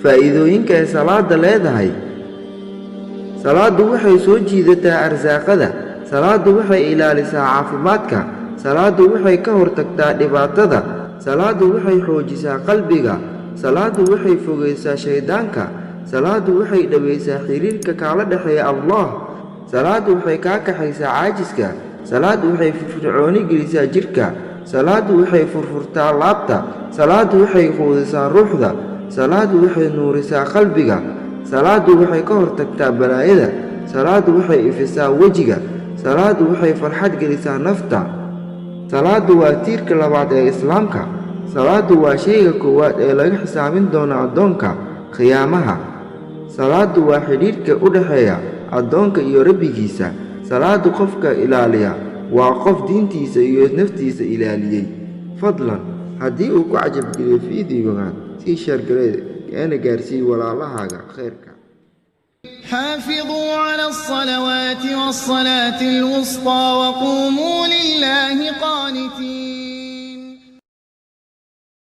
faa'iidooyinka ay salaada leedahay. salaadu waxay soo jiidataa arsaaqada. salaadu waxay ilaalisaa caafimaadka. salaadu waxay ka hortagtaa dhibaatada. salaadu waxay xoojisaa qalbiga. salaadu waxay fogeysaa shaydaanka. salaadu waxay dhaweysaa xiriirka kala dhexeeya Allah. salaadu waxay kaa kaxaysaa caajiska. salaadu waxay firfircooni gelisaa jirka. salaadu waxay furfurtaa laabta. salaadu waxay quudisaa ruuxda. salaadu waxay nuurisaa qalbiga. salaadu waxay ka hortagtaa balaayada. salaadu waxay ifisaa wejiga. salaadu waxay farxad gelisaa nafta. salaadu waa tiirka labaad ee islaamka. salaadu waa shayga koowaad ee laga xisaabin doono addoonka qiyaamaha. salaadu waa xidhiidhka u dhexeeya addoonka iyo rabbigiisa. salaadu qofka ilaaliya waa qof diintiisa iyo naftiisa ilaaliyey. fadlan haddii uu ku cajabgeliyo fiidiyogan sii sheergareed keena gaarsii walaalahaaga khayrka. حافظوا على الصلوات والصلاة الوسطى وقوموا لله قانتين.